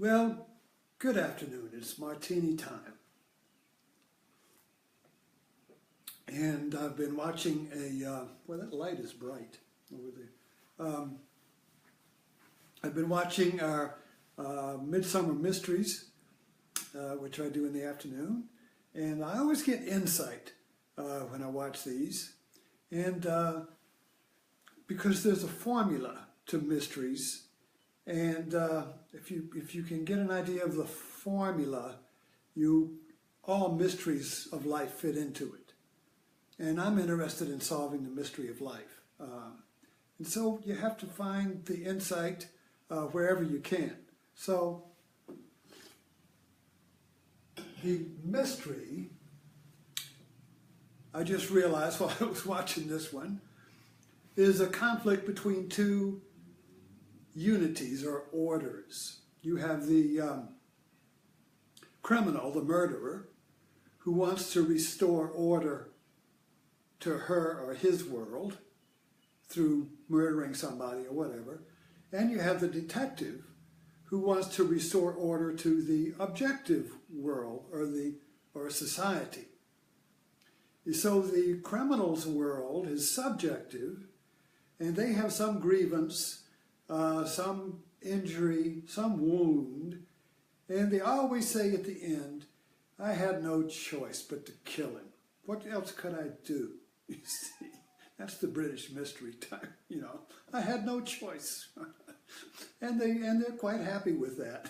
Well, good afternoon. It's martini time. And I've been watching well, that light is bright over there. I've been watching our Midsomer Mysteries, which I do in the afternoon. And I always get insight when I watch these. And because there's a formula to mysteries. And if you can get an idea of the formula, all mysteries of life fit into it. And I'm interested in solving the mystery of life. And so you have to find the insight wherever you can. So the mystery, I just realized while I was watching this one, is a conflict between two unities or orders. You have the criminal, the murderer, who wants to restore order to her or his world through murdering somebody or whatever. And you have the detective who wants to restore order to the objective world or society. So the criminal's world is subjective, and they have some grievance, some injury, some wound, and they always say at the end, I had no choice but to kill him. What else could I do? You see, that's the British mystery time, you know. I had no choice. and they're quite happy with that.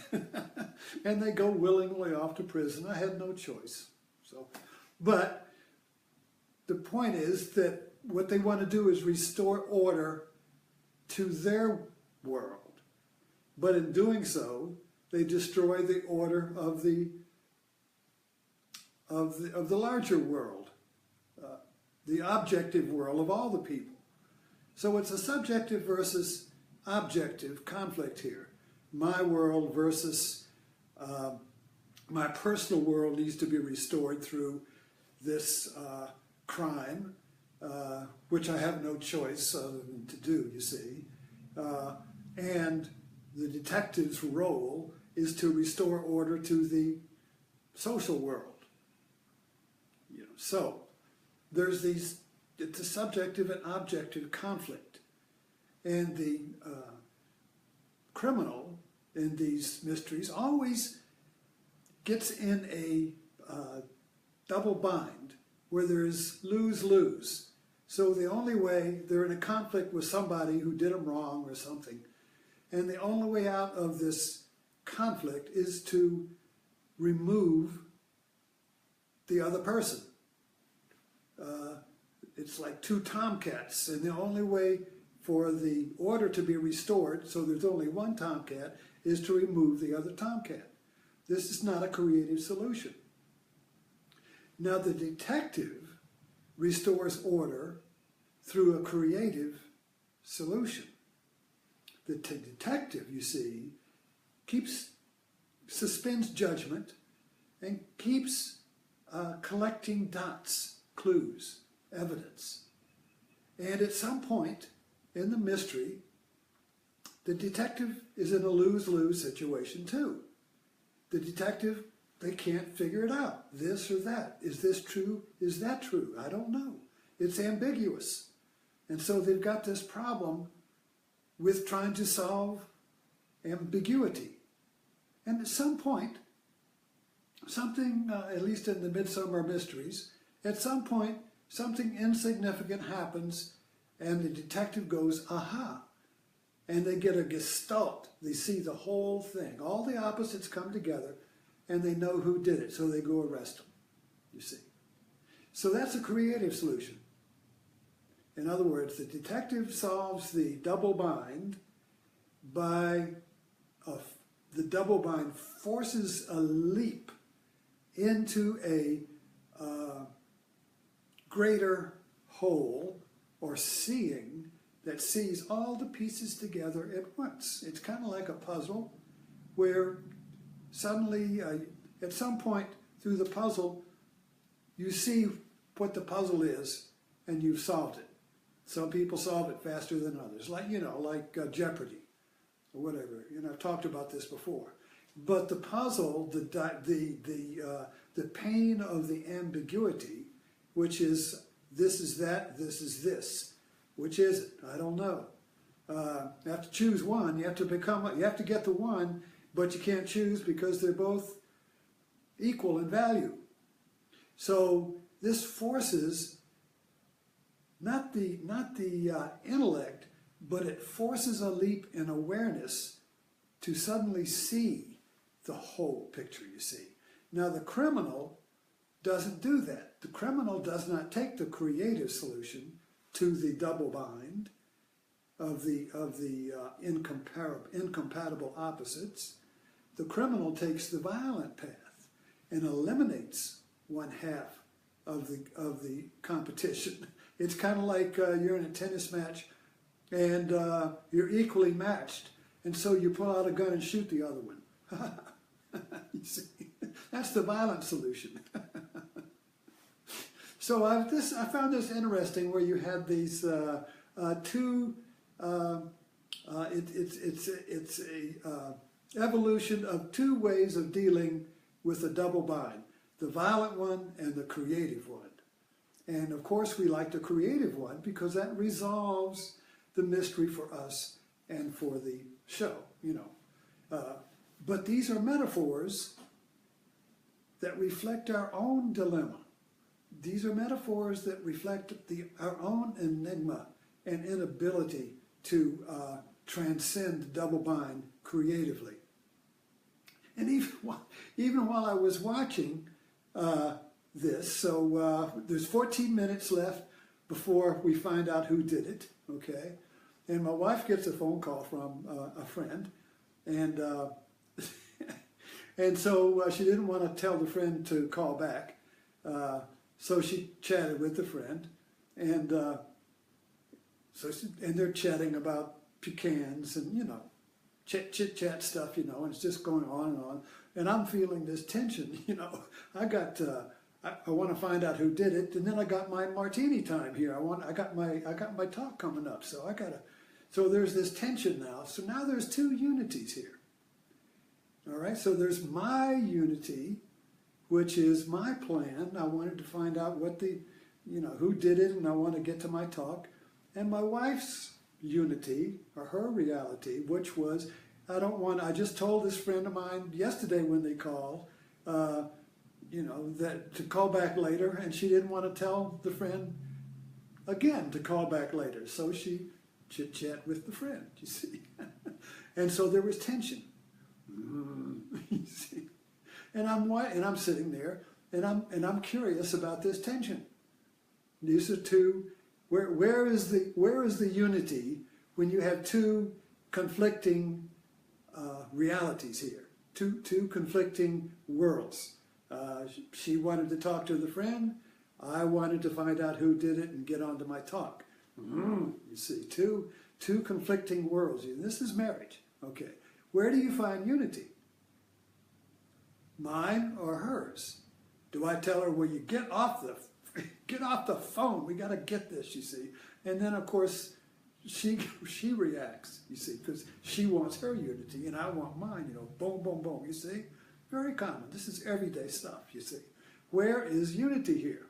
And they go willingly off to prison. I had no choice. But the point is that what they want to do is restore order to their world. But in doing so, they destroy the order of the larger world, the objective world of all the people. So it's a subjective versus objective conflict here. My world versus my personal world needs to be restored through this crime, which I have no choice to do, you see. And the detective's role is to restore order to the social world. You know, so there's it's a subjective and objective conflict. And the criminal in these mysteries always gets in a double bind where there's lose-lose. So the only way, they're in a conflict with somebody who did them wrong or something, and the only way out of this conflict is to remove the other person. It's like two tomcats, and the only way for the order to be restored, so there's only one tomcat, is to remove the other tomcat. This is not a creative solution. Now the detective restores order through a creative solution. The detective, you see, suspends judgment and keeps collecting dots, clues, evidence. And at some point in the mystery, the detective is in a lose-lose situation too. The detective, they can't figure it out, this or that. Is this true? Is that true? I don't know. It's ambiguous. And so they've got this problem with trying to solve ambiguity. And at some point, something, at least in the Midsomer Mysteries, at some point, something insignificant happens and the detective goes, aha. And they get a gestalt. They see the whole thing. All the opposites come together and they know who did it. So they go arrest them, you see. So that's a creative solution. In other words, the detective solves the double bind by the double bind forces a leap into a greater whole or seeing that sees all the pieces together at once. It's kind of like a puzzle where suddenly at some point through the puzzle you see what the puzzle is and you've solved it. Some people solve it faster than others, like Jeopardy or whatever. I've talked about this before. But the puzzle, the pain of the ambiguity, which is this is that, this is this, which is it? I don't know. You have to choose one. You have to get the one, but you can't choose because they're both equal in value. So this forces not the intellect, but it forces a leap in awareness to suddenly see the whole picture, you see. Now the criminal doesn't do that. The criminal does not take the creative solution to the double bind of the incompatible opposites. The criminal takes the violent path and eliminates one half of the competition. It's kind of like you're in a tennis match and you're equally matched, and so you pull out a gun and shoot the other one. You see, that's the violent solution. So I found this interesting, where you had these two. It's a evolution of two ways of dealing with a double bind: the violent one and the creative one. And of course, we like the creative one because that resolves the mystery for us and for the show, you know. But these are metaphors that reflect our own dilemma. These are metaphors that reflect our own enigma and inability to transcend the double bind creatively. And even while I was watching this, so there's 14 minutes left before we find out who did it, okay? And my wife gets a phone call from a friend, and and so she didn't want to tell the friend to call back, so she chatted with the friend, and and they're chatting about pecans and, you know, chit chat stuff, you know, and it's just going on and on, and I'm feeling this tension, you know. I want to find out who did it, and then I got my martini time here. I got my talk coming up, so so there's this tension now. So now there's two unities here. All right, so there's my unity, which is my plan. I wanted to find out who did it, and I want to get to my talk. And my wife's unity, or her reality, which was, I just told this friend of mine yesterday when they called, that to call back later, and she didn't want to tell the friend again to call back later. So she chit-chat with the friend, you see. And so there was tension. You see. And I'm sitting there, and I'm curious about this tension. These are two. Where is the unity when you have two conflicting realities here? Two conflicting worlds. She wanted to talk to the friend. I wanted to find out who did it and get on to my talk. You see, two conflicting worlds. This is marriage. Okay. Where do you find unity? Mine or hers? Do I tell her, well, you get off the phone, we got to get this, you see. And then, of course, she reacts, you see, because she wants her unity and I want mine, you know, boom, boom, boom, you see. Very common. This is everyday stuff, you see. Where is unity here?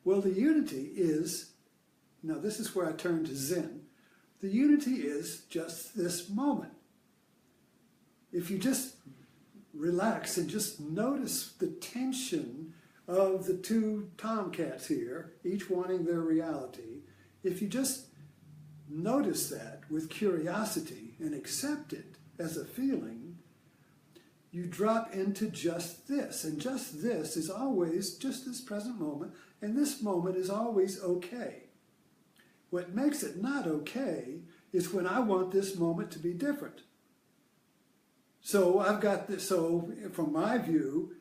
Well, the unity is, now this is where I turn to Zen. The unity is just this moment. If you just relax and just notice the tension of the two tomcats here, each wanting their reality, if you just notice that with curiosity and accept it as a feeling, you drop into just this. And just this is always just this present moment, and this moment is always okay. What makes it not okay is when I want this moment to be different. So I've got this, so from my view,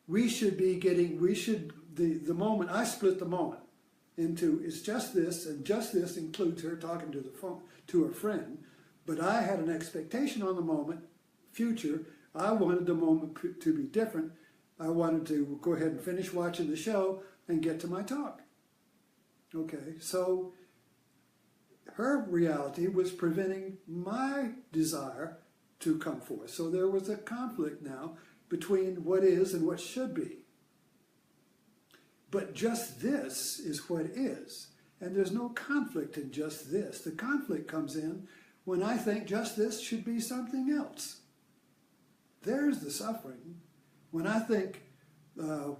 the moment, I split the moment into, it's just this, and just this includes her talking to the phone, to her friend, but I had an expectation on the moment, future. I wanted the moment to be different. I wanted to go ahead and finish watching the show and get to my talk. Okay, so her reality was preventing my desire to come forth. So there was a conflict now between what is and what should be. But just this is what is. And there's no conflict in just this. The conflict comes in when I think just this should be something else. There's the suffering. When I think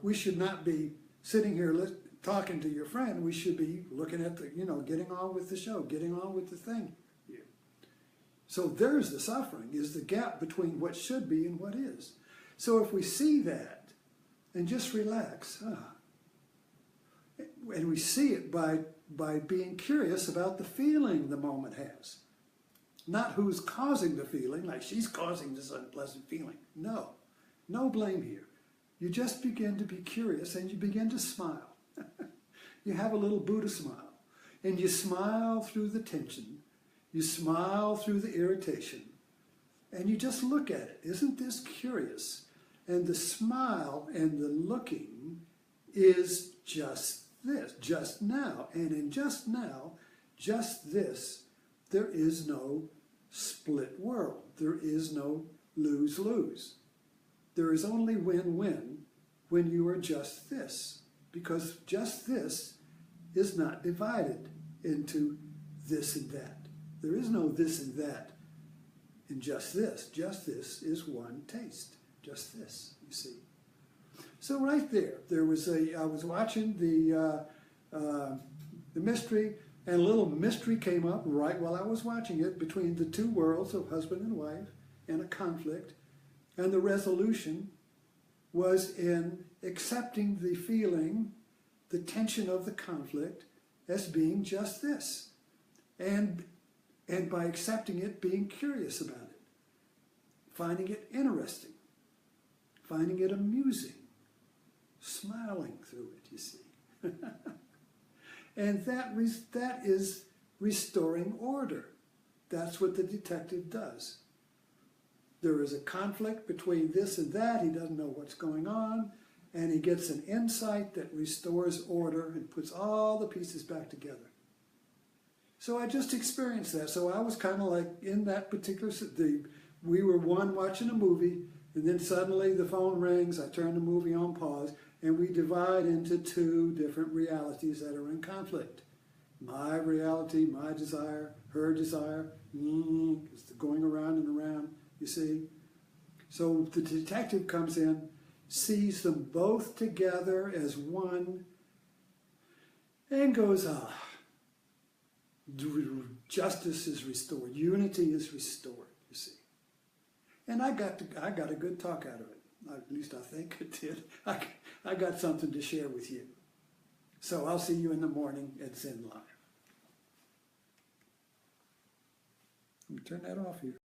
we should not be sitting here talking to your friend, we should be looking at the, getting on with the show, getting on with the thing. So there's the suffering, is the gap between what should be and what is. So if we see that and just relax, and we see it by being curious about the feeling the moment has. Not who's causing the feeling, like she's causing this unpleasant feeling. No, no blame here. You just begin to be curious and you begin to smile. You have a little Buddha smile. And you smile through the tension. You smile through the irritation. And you just look at it. Isn't this curious? And the smile and the looking is just this, just now. And in just now, just this, there is no split world. There is no lose-lose. There is only win-win when you are just this. Because just this is not divided into this and that. There is no this and that in just this. Just this is one taste. Just this, you see. So right there was I was watching the mystery, and a little mystery came up right while I was watching it between the two worlds of husband and wife and a conflict. And the resolution was in accepting the feeling, the tension of the conflict as being just this. And by accepting it, being curious about it, finding it interesting, finding it amusing, smiling through it, you see. And that is restoring order. That's what the detective does. There is a conflict between this and that. He doesn't know what's going on. And he gets an insight that restores order and puts all the pieces back together. So I just experienced that. So I was kind of like in that particular, we were watching a movie, and then suddenly the phone rings, I turn the movie on pause, and we divide into two different realities that are in conflict. My reality, my desire, her desire, it's going around and around, you see. So the detective comes in, sees them both together as one, and goes, justice is restored, unity is restored, you see. And I got a good talk out of it. At least I think it did. I got something to share with you. So I'll see you in the morning at Zen Live. Let me turn that off here.